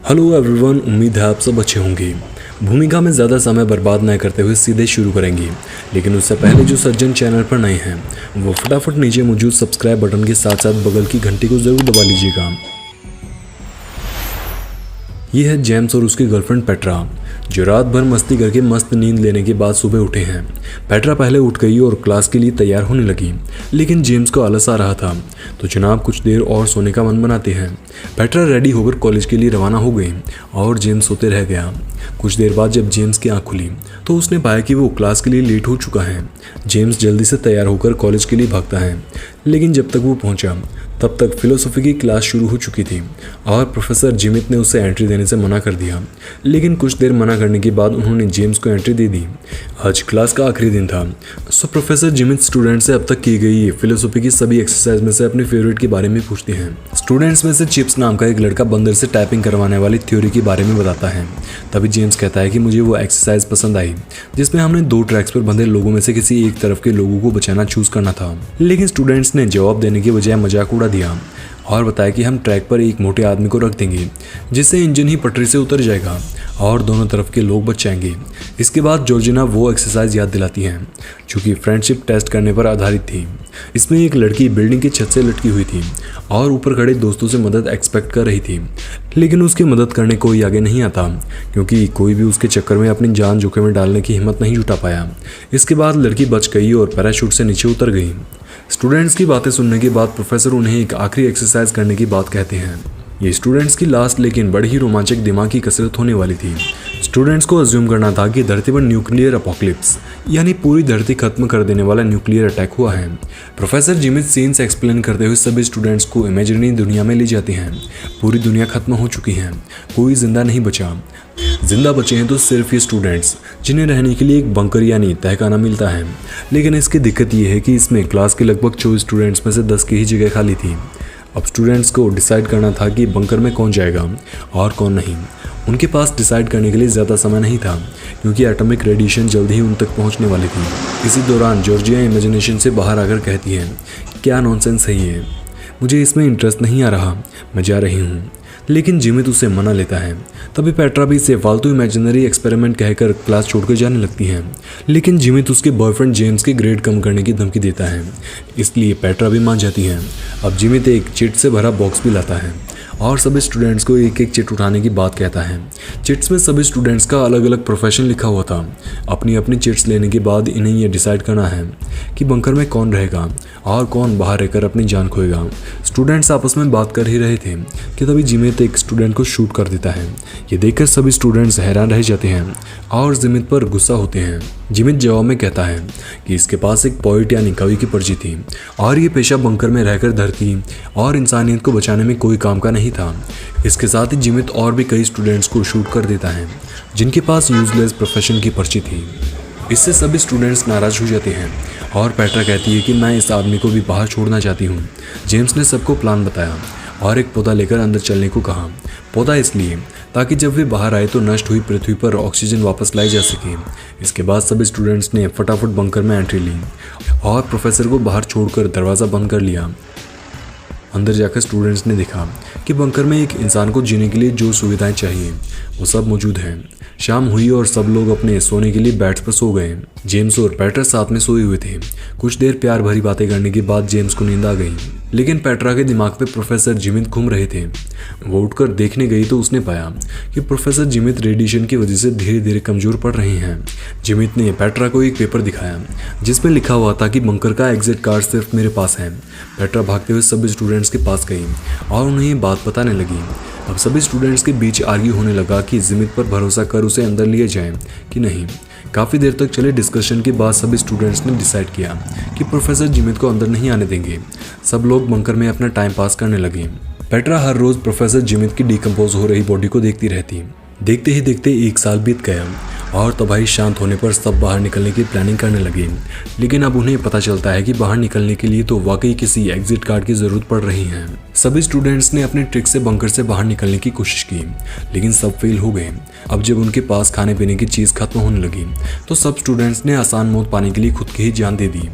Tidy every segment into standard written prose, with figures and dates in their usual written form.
Hello everyone, उम्मीद है आप सब अच्छे होंगे। भूमिका में ज़्यादा समय बर्बाद न करते हुए सीधे शुरू करेंगे, लेकिन उससे पहले जो सज्जन चैनल पर नए हैं वो फटाफट नीचे मौजूद सब्सक्राइब बटन के साथ साथ बगल की घंटी को ज़रूर दबा लीजिएगा। ये है जेम्स और उसकी गर्लफ्रेंड पेट्रा, जो रात भर मस्ती करके मस्त नींद लेने के बाद सुबह उठे हैं। पेट्रा पहले उठ गई और क्लास के लिए तैयार होने लगी, लेकिन जेम्स को आलस आ रहा था, तो जनाब कुछ देर और सोने का मन बनाते हैं। पेट्रा रेडी होकर कॉलेज के लिए रवाना हो गई और जेम्स सोते रह गया। कुछ देर बाद जब जेम्स की आंख खुली तो उसने पाया कि वो क्लास के लिए लेट हो चुका है। जेम्स जल्दी से तैयार होकर कॉलेज के लिए भागता है, लेकिन जब तक वो पहुंचा तब तक फिलोसॉफी की क्लास शुरू हो चुकी थी और प्रोफेसर जिमित ने उसे एंट्री देने से मना कर दिया। लेकिन कुछ देर मना करने के बाद उन्होंने जेम्स को एंट्री दे दी। आज क्लास का आखिरी दिन था, सो प्रोफेसर जिमित स्टूडेंट से अब तक की गई फिलोसॉफी की सभी एक्सरसाइज में से अपनी फेवरेट के बारे में पूछते हैं। स्टूडेंट्स में से चिप्स नाम का एक लड़का बंदर से टाइपिंग करवाने वाली थ्योरी के बारे में बताता है। तभी जेम्स कहता है कि मुझे वो एक्सरसाइज पसंद आई जिसमें हमने 2 ट्रैक्स पर बंधे लोगों में से किसी एक तरफ के लोगों को बचाना चूज करना था। लेकिन स्टूडेंट्स ने जवाब देने के बजाय मजाक उड़ा दिया और बताया कि हम ट्रैक पर एक मोटे आदमी को रख देंगे जिससे इंजन ही पटरी से उतर जाएगा और दोनों तरफ के लोग बच जाएंगे। इसके बाद जॉर्जिना वो एक्सरसाइज याद दिलाती हैं जो कि फ्रेंडशिप टेस्ट करने पर आधारित थी। इसमें एक लड़की बिल्डिंग की छत से लटकी हुई थी और ऊपर खड़े दोस्तों से मदद एक्सपेक्ट कर रही थी, लेकिन उसकी मदद करने कोई आगे नहीं आता क्योंकि कोई भी उसके चक्कर में अपनी जान जोखिम में डालने की हिम्मत नहीं जुटा पाया। इसके बाद लड़की बच गई और पैराशूट से नीचे उतर गई। स्टूडेंट्स की बातें सुनने के बाद प्रोफेसर उन्हें एक आखिरी एक्सरसाइज करने की बात कहते हैं। ये स्टूडेंट्स की लास्ट लेकिन बड़ी ही रोमांचक दिमाग की कसरत होने वाली थी। स्टूडेंट्स को अज्यूम करना था कि धरती पर न्यूक्लियर अपोकलिप्स यानी पूरी धरती खत्म कर देने वाला न्यूक्लियर अटैक हुआ है। प्रोफेसर जिमित सीन्स एक्सप्लेन करते हुए सभी स्टूडेंट्स को इमेजिनरी दुनिया में ले जाते हैं। पूरी दुनिया खत्म हो चुकी है, कोई जिंदा नहीं बचा। जिंदा बचे हैं तो सिर्फ ये स्टूडेंट्स जिन्हें रहने के लिए एक बंकर यानी तहखाना मिलता है। लेकिन इसकी दिक्कत ये है कि इसमें क्लास के लगभग 24 स्टूडेंट्स में से 10 की ही जगह खाली थी। अब स्टूडेंट्स को डिसाइड करना था कि बंकर में कौन जाएगा और कौन नहीं। उनके पास डिसाइड करने के लिए ज़्यादा समय नहीं था क्योंकि एटॉमिक रेडिएशन जल्द ही उन तक पहुंचने वाली थी। इसी दौरान जॉर्जिया इमेजिनेशन से बाहर आकर कहती है, क्या नॉनसेंस है ये, मुझे इसमें इंटरेस्ट नहीं आ रहा, मैं जा रही हूँ। लेकिन जिमित उसे मना लेता है। तभी पेट्रा भी इसे फालतू इमेजिनरी एक्सपेरिमेंट कहकर क्लास छोड़कर जाने लगती है, लेकिन जिमित उसके बॉयफ्रेंड जेम्स के ग्रेड कम करने की धमकी देता है, इसलिए पेट्रा भी मान जाती है। अब जिमित एक चिट से भरा बॉक्स भी लाता है और सभी स्टूडेंट्स को एक एक चिट उठाने की बात कहता है। चिट्स में सभी स्टूडेंट्स का अलग अलग प्रोफेशन लिखा हुआ था। अपनी अपनी चिट्स लेने के बाद इन्हें यह डिसाइड करना है कि बंकर में कौन रहेगा और कौन बाहर रहकर अपनी जान खोएगा। स्टूडेंट्स आपस में बात कर ही रहे थे कि तभी जिमित एक स्टूडेंट को शूट कर देता है। ये देखकर सभी स्टूडेंट्स हैरान रह जाते हैं और जिमित पर गुस्सा होते हैं। जिमित जवाब में कहता है कि इसके पास एक पोइट यानी कवि की पर्ची थी और ये पेशा बंकर में रहकर धरती और इंसानियत को बचाने में कोई काम का नहीं था। इसके साथ ही जिमित और भी कई स्टूडेंट्स को शूट कर देता है जिनके पास यूजलेस प्रोफेशन की पर्ची थी। इससे सभी स्टूडेंट्स नाराज हो जाते हैं और पेट्रा कहती है कि मैं इस आदमी को भी बाहर छोड़ना चाहती हूँ। जेम्स ने सबको प्लान बताया और एक पौधा लेकर अंदर चलने को कहा। पौधा इसलिए ताकि जब वे बाहर आए तो नष्ट हुई पृथ्वी पर ऑक्सीजन वापस लाई जा सके। इसके बाद सभी स्टूडेंट्स ने फटाफट बंकर में एंट्री ली और प्रोफेसर को बाहर छोड़कर दरवाज़ा बंद कर लिया। अंदर जाकर स्टूडेंट्स ने देखा कि बंकर में एक इंसान को जीने के लिए जो सुविधाएं चाहिए वो सब मौजूद हैं। शाम हुई और सब लोग अपने सोने के लिए बेड्स पर सो गए। जेम्स और पेट्रा साथ में सोए हुए थे। कुछ देर प्यार भरी बातें करने के बाद जेम्स को नींद आ गई, लेकिन पेट्रा के दिमाग पे प्रोफेसर जिमित घूम रहे थे। वो उठकर देखने गई तो उसने पाया कि प्रोफेसर जिमित रेडिएशन की वजह से धीरे धीरे कमजोर पड़ रहे हैं। जिमित ने पेट्रा को एक पेपर दिखाया जिसमें लिखा हुआ था कि बंकर का एग्जिट कार्ड सिर्फ मेरे पास है। पेट्रा भागते हुए सभी स्टूडेंट्स के पास गई और उन्हें ये बात बताने लगी। अब सभी स्टूडेंट्स के बीच आर्ग्यू होने लगा कि जिमित पर भरोसा कर उसे अंदर लिए जाए कि नहीं। काफ़ी देर तक चले डिस्कशन के बाद सभी स्टूडेंट्स ने डिसाइड किया कि प्रोफेसर जिमित को अंदर नहीं आने देंगे। सब लोग बंकर में अपना टाइम पास करने लगे। पेट्रा हर रोज़ प्रोफेसर जिमित की डिकम्पोज हो रही बॉडी को देखती रहती। देखते ही देखते 1 साल बीत गया और तबाही शांत होने पर सब बाहर निकलने की प्लानिंग करने लगे। लेकिन अब उन्हें पता चलता है कि बाहर निकलने के लिए तो वाकई किसी एग्जिट कार्ड की ज़रूरत पड़ रही है। सभी स्टूडेंट्स ने अपने ट्रिक से बंकर से बाहर निकलने की कोशिश की, लेकिन सब फेल हो गए। अब जब उनके पास खाने पीने की चीज़ खत्म होने लगी तो सब स्टूडेंट्स ने आसान मौत पाने के लिए खुद की ही जान दे दी।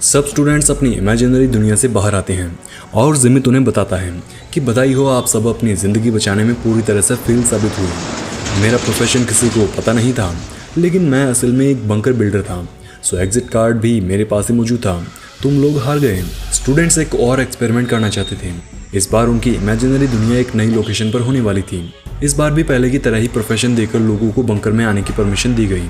सब स्टूडेंट्स अपनी इमेजिनरी दुनिया से बाहर आते हैं और जिमित उन्हें बताता है कि बधाई हो, आप सब अपनी ज़िंदगी बचाने में पूरी तरह से फेल साबित हुए। मेरा प्रोफेशन किसी को पता नहीं था, लेकिन मैं असल में एक बंकर बिल्डर था, सो एग्जिट कार्ड भी मेरे पास ही मौजूद था। तुम लोग हार गए। स्टूडेंट्स एक और एक्सपेरिमेंट करना चाहते थे। इस बार उनकी इमेजिनरी दुनिया एक नई लोकेशन पर होने वाली थी। इस बार भी पहले की तरह ही प्रोफेशन देकर लोगों को बंकर में आने की परमिशन दी गई।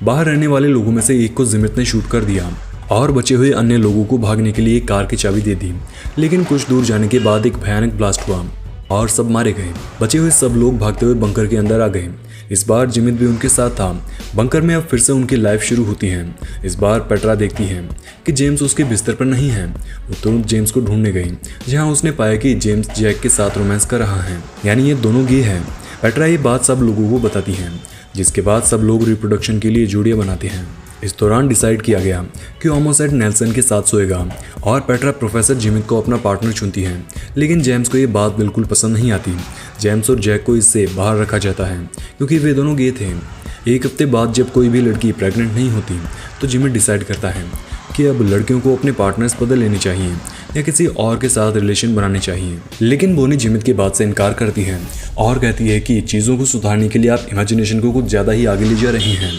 बाहर रहने वाले लोगों में से एक को जिमित ने शूट कर दिया और बचे हुए अन्य लोगों को भागने के लिए कार की चाबी दे दी। लेकिन कुछ दूर जाने के बाद एक भयानक ब्लास्ट हुआ और सब मारे गए। बचे हुए सब लोग भागते हुए बंकर के अंदर आ गए। इस बार जिमित भी उनके साथ था। बंकर में अब फिर से उनकी लाइफ शुरू होती है। इस बार पेट्रा देखती है कि जेम्स उसके बिस्तर पर नहीं है। वो तुरंत जेम्स को ढूंढने गई, जहां उसने पाया कि जेम्स जैक के साथ रोमांस कर रहा है, यानी ये दोनों गे हैं। पेट्रा ये बात सब लोगों को बताती है, जिसके बाद सब लोग रिप्रोडक्शन के लिए जोड़ियां बनाते हैं। इस दौरान डिसाइड किया गया कि ओमोसेट नेल्सन के साथ सोएगा और पेट्रा प्रोफेसर जिमित को अपना पार्टनर चुनती है। लेकिन जेम्स को ये बात बिल्कुल पसंद नहीं आती। जेम्स और जैक को इससे बाहर रखा जाता है क्योंकि वे दोनों गे थे। एक हफ्ते बाद जब कोई भी लड़की प्रेग्नेंट नहीं होती तो जिमित डिसाइड करता है कि अब लड़कियों को अपने पार्टनर्स बदल लेने चाहिए या किसी और के साथ रिलेशन बनाने चाहिए। लेकिन बोनी जिमित की बात से इनकार करती है और कहती है कि चीज़ों को सुधारने के लिए आप इमेजिनेशन को कुछ ज़्यादा ही आगे ले जा रही हैं।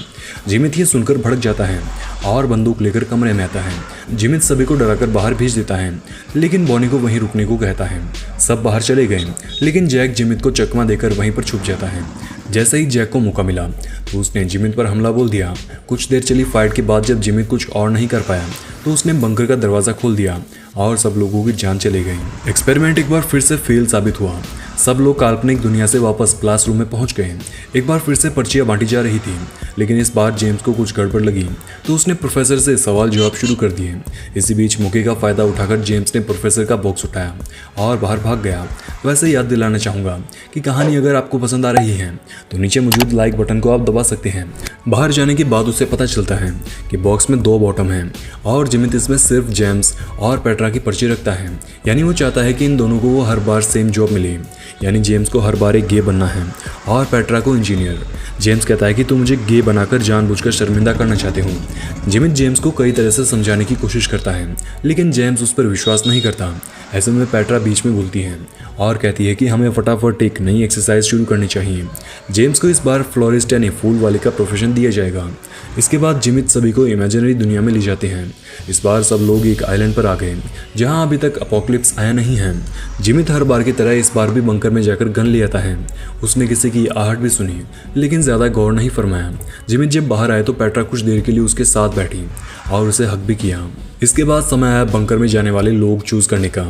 जिमित ये सुनकर भड़क जाता है और बंदूक लेकर कमरे में आता है। जिमित सभी को डराकर बाहर भेज देता है, लेकिन बॉनी को वहीं रुकने को कहता है। सब बाहर चले गए, लेकिन जैक जिमित को चकमा देकर वहीं पर छुप जाता है। जैसे ही जैक को मौका मिला तो उसने जिमित पर हमला बोल दिया। कुछ देर चली फाइट के बाद जब जिमित कुछ और नहीं कर पाया तो उसने बंकर का दरवाज़ा खोल दिया और सब लोगों की जान चली गई। एक्सपेरिमेंट एक बार फिर से फेल साबित हुआ। सब लोग काल्पनिक दुनिया से वापस क्लासरूम में पहुंच गए। एक बार फिर से पर्चियां बांटी जा रही थी, लेकिन इस बार जेम्स को कुछ गड़बड़ लगी तो उसने प्रोफेसर से सवाल जवाब शुरू कर दिए। इसी बीच मौके का फ़ायदा उठाकर जेम्स ने प्रोफेसर का बॉक्स उठाया और बाहर भाग गया। वैसे याद दिलाना चाहूँगा कि कहानी अगर आपको पसंद आ रही है तो नीचे मौजूद लाइक बटन को आप दबा सकते हैं। बाहर जाने के बाद उसे पता चलता है कि बॉक्स में 2 बॉटम हैं और जिमित इसमें सिर्फ जेम्स और पेट्रा की पर्ची रखता है। यानी वो चाहता है कि इन दोनों को वो हर बार सेम जॉब मिले, यानी जेम्स को हर बार एक गे बनना है और पेट्रा को इंजीनियर। जेम्स कहता है कि तुम मुझे गे बनाकर जानबूझकर शर्मिंदा करना चाहते हो। जिमित जेम्स को कई तरह से समझाने की कोशिश करता है, लेकिन जेम्स उस पर विश्वास नहीं करता। ऐसे में पेट्रा बीच में बोलती है और कहती है कि हमें फटाफट एक नई एक्सरसाइज शुरू करनी चाहिए। जेम्स को इस बार फ्लोरिस्ट यानी फूल वाले का प्रोफेशन दिया जाएगा। इसके बाद जिमित सभी को इमेजिनरी दुनिया में ले जाते हैं। इस बार सब लोग एक आइलैंड पर आ गए जहां अभी तक अपोकलिप्स आया नहीं है। जिमित हर बार की तरह इस बार भी बंकर में जाकर गन ले आता है। उसने किसी की आहट भी सुनी, लेकिन ज़्यादा गौर नहीं फरमाया। जिमित जब बाहर आए तो पेट्रा कुछ देर के लिए उसके साथ बैठी और उसे हक भी किया। इसके बाद समय आया बंकर में जाने वाले लोग चूज़ करने का।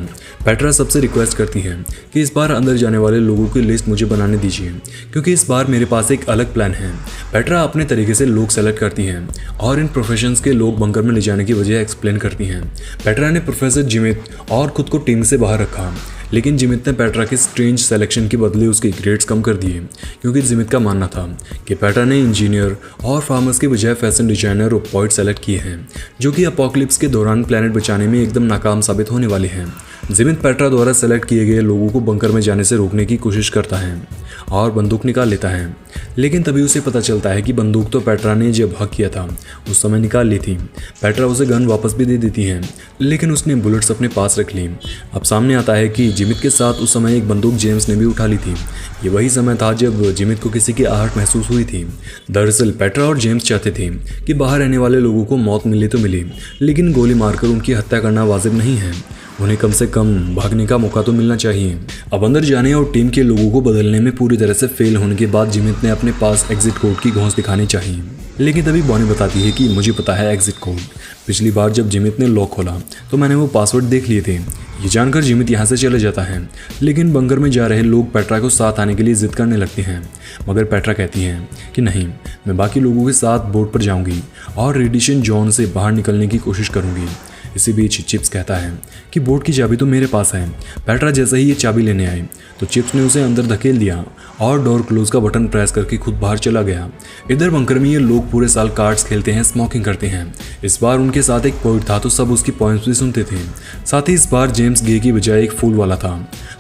पेट्रा सबसे रिक्वेस्ट करती है कि इस बार अंदर जाने वाले लोगों की लिस्ट मुझे बनाने दीजिए, क्योंकि इस बार मेरे पास एक अलग प्लान है। पेट्रा अपने तरीके से लोग सेलेक्ट करती हैं और इन प्रोफेशंस के लोग बंकर में ले जाने की वजह एक्सप्लेन करती हैं। पेट्रा ने प्रोफेसर जिमित और खुद को टीम से बाहर रखा, लेकिन जिमित ने पेट्रा के स्ट्रेंज सिलेक्शन के बदले उसके ग्रेड्स कम कर दिए, क्योंकि जिमित का मानना था कि पेट्रा ने इंजीनियर और फार्मर्स के बजाय फैशन डिजाइनर और पोइट सेलेक्ट किए हैं, जो कि अपोकलिप्स के दौरान प्लेनेट बचाने में एकदम नाकाम साबित होने वाले हैं। जिमित पेट्रा द्वारा सेलेक्ट किए गए लोगों को बंकर में जाने से रोकने की कोशिश करता है और बंदूक निकाल लेता है, लेकिन तभी उसे पता चलता है कि बंदूक तो पेट्रा ने जब हक किया था उस समय निकाल ली थी। पेट्रा उसे गन वापस भी दे देती है, लेकिन उसने बुलेट्स अपने पास रख ली। अब सामने आता है कि जिमित के साथ उस समय एक बंदूक जेम्स ने भी उठा ली थी। ये वही समय था जब जिमित को किसी की आहट महसूस हुई थी। दरअसल पेट्रा और जेम्स चाहते थे कि बाहर रहने वाले लोगों को मौत मिले तो मिले, लेकिन गोली मारकर उनकी हत्या करना वाजिब नहीं है। उन्हें कम से कम भागने का मौका तो मिलना चाहिए। अब अंदर जाने और टीम के लोगों को बदलने में पूरी तरह से फेल होने के बाद जिमित ने अपने पास एग्जिट कोड की घोंस दिखानी चाहिए, लेकिन तभी बॉनी बताती है कि मुझे पता है एग्जिट कोड। पिछली बार जब जिमित ने लॉक खोला तो मैंने वो पासवर्ड देख लिए थे। ये जानकर जिमित यहाँ से चले जाता है, लेकिन बंकर में जा रहे लोग पेट्रा को साथ आने के लिए जिद करने लगते हैं, मगर पेट्रा कहती है कि नहीं, मैं बाकी लोगों के साथ बोट पर जाऊंगी और रेडिएशन जोन से बाहर निकलने की कोशिश करूंगी। इसी बीच चिप्स कहता है कि बोट की चाबी तो मेरे पास है। पेट्रा जैसे ही ये चाबी लेने आए तो चिप्स ने उसे अंदर धकेल दिया और डोर क्लोज का बटन प्रेस करके खुद बाहर चला गया। इधर बंकर में ये लोग पूरे साल कार्ड्स खेलते हैं, स्मोकिंग करते हैं। इस बार उनके साथ एक पोइट था तो सब उसकी पॉइंट्स भी सुनते थे। साथ ही इस बार जेम्स गे की बजाय एक फूल वाला था,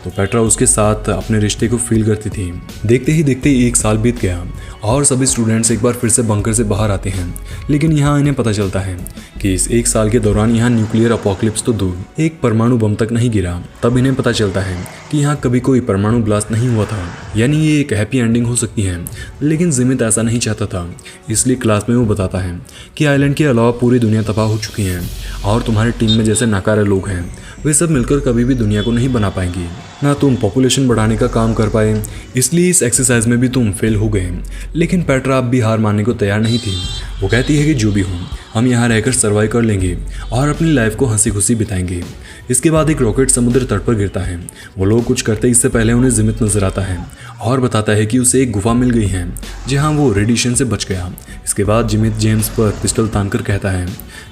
तो पेट्रा उसके साथ अपने रिश्ते को फील करती थी। देखते ही देखते 1 साल बीत गया और सभी स्टूडेंट्स एक बार फिर से बंकर से बाहर आते हैं, लेकिन यहाँ इन्हें पता चलता है कि इस 1 साल के दौरान यहाँ न्यूक्लियर अपोकलिप्स तो दूर, एक परमाणु बम तक नहीं गिरा। तब इन्हें पता चलता है कि यहाँ कभी कोई परमाणु ब्लास्ट नहीं हुआ था, यानी ये एक हैप्पी एंडिंग हो सकती है। लेकिन जिमित ऐसा नहीं चाहता था, इसलिए क्लास में वो बताता है कि आइलैंड के अलावा पूरी दुनिया तबाह हो चुकी है और तुम्हारी टीम में जैसे नाकारा लोग हैं वे सब मिलकर कभी भी दुनिया को नहीं बना पाएंगी, ना तुम पॉपुलेशन बढ़ाने का काम कर पाए, इसलिए इस एक्सरसाइज में भी तुम फेल हो गए। लेकिन पेट्रा अब भी हार मानने को तैयार नहीं थी। वो कहती है कि जो भी हो हम यहाँ रहकर सर्वाइव कर लेंगे और अपनी लाइफ को हंसी खुशी बिताएंगे। इसके बाद एक रॉकेट समुद्र तट पर गिरता है। वो लोग कुछ करते इससे पहले उन्हें जिमित नजर आता है और बताता है कि उसे एक गुफा मिल गई है जहाँ वो रेडिएशन से बच गया। इसके बाद जिमित जेम्स पर पिस्टल तानकर कहता है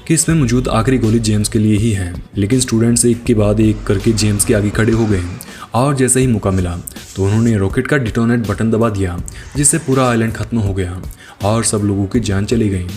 कि इसमें मौजूद आखिरी गोली जेम्स के लिए ही है। लेकिन स्टूडेंट्स एक के बाद एक करके जेम्स के आगे खड़े हो गए और जैसे ही मौका मिला तो उन्होंने रॉकेट का डिटोनेट बटन दबा दिया, जिससे पूरा आइलैंड खत्म हो गया और सब लोगों की जान चली गई।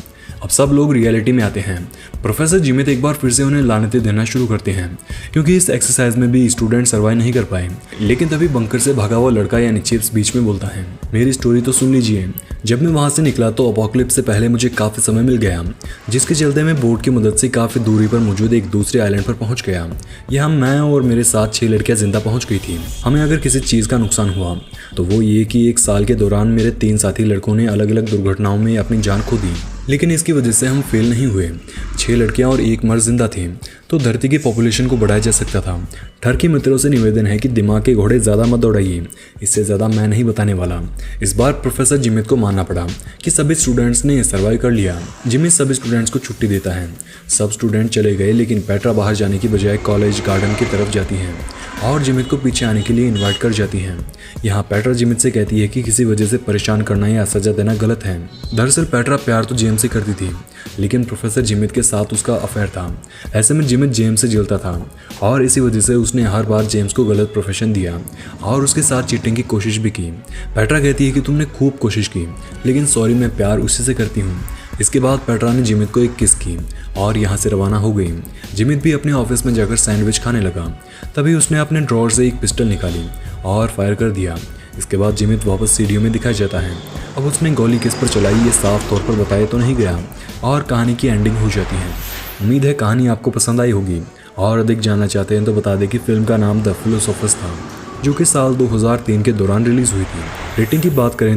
अब सब लोग रियलिटी में आते हैं। प्रोफेसर जिमित एक बार फिर से उन्हें लानतें देना शुरू करते हैं क्योंकि इस एक्सरसाइज में भी स्टूडेंट सर्वाइव नहीं कर पाए। लेकिन तभी बंकर से भागा हुआ लड़का यानी चिप्स बीच में बोलता है, मेरी स्टोरी तो सुन लीजिए। जब मैं वहां से निकला तो अपोकलिप्स से पहले मुझे काफी समय मिल गया, जिसके चलते मैं बोट की मदद से काफी दूरी पर मौजूद एक दूसरे आइलैंड पर पहुंच गया। यहाँ मैं और मेरे साथ 6 लड़कियां जिंदा पहुंच गई थी। हमें अगर किसी चीज का नुकसान हुआ तो वो ये कि 1 साल के दौरान मेरे 3 साथी लड़कों ने अलग अलग दुर्घटनाओं में अपनी जान खो दी, लेकिन इसकी वजह से हम फेल नहीं हुए। 6 लड़कियां और 1 मर्द जिंदा थे, तो धरती की पॉपुलेशन को बढ़ाया जा सकता था। टर्की मित्रों से निवेदन है कि दिमाग के घोड़े ज़्यादा मत दौड़ाइए, इससे ज़्यादा मैं नहीं बताने वाला। इस बार प्रोफेसर जिमित को मानना पड़ा कि सभी स्टूडेंट्स ने सर्वाइव कर लिया। जिमित सभी स्टूडेंट्स को छुट्टी देता है। सब स्टूडेंट चले गए, लेकिन पेट्रा बाहर जाने की बजाय कॉलेज गार्डन की तरफ जाती है और जिमित को पीछे आने के लिए इन्वाइट कर जाती है। यहाँ पेट्रा जिमित से कहती है कि किसी वजह से परेशान करना या सजा देना गलत है। दरअसल पेट्रा प्यार तो जेम्स से करती थी, लेकिन प्रोफेसर जिमित के साथ उसका अफेयर था। ऐसे में जिमित जेम्स से जलता था और इसी वजह से उसने हर बार जेम्स को गलत प्रोफेशन दिया और उसके साथ चीटिंग की कोशिश भी की। पेट्रा कहती है कि तुमने खूब कोशिश की, लेकिन सॉरी मैं प्यार उसी से करती हूँ। इसके बाद पेट्रा ने जिमित को एक किस की और यहाँ से रवाना हो गई। जिमित भी अपने ऑफिस में जाकर सैंडविच खाने लगा। तभी उसने अपने ड्रॉर से एक पिस्टल निकाली और फायर कर दिया। इसके बाद जिमित वापस सीढ़ियों में दिखाई जाता है। अब उसने गोली किस पर चलाई ये साफ तौर पर बताया तो नहीं गया और कहानी की एंडिंग हो जाती है। उम्मीद है कहानी आपको पसंद आई होगी और अधिक जानना चाहते हैं तो बता दें कि फिल्म का नाम द फिलोसोफर्स था, जो कि साल 2003 के दौरान रिलीज हुई थी। रेटिंग की बात करें तो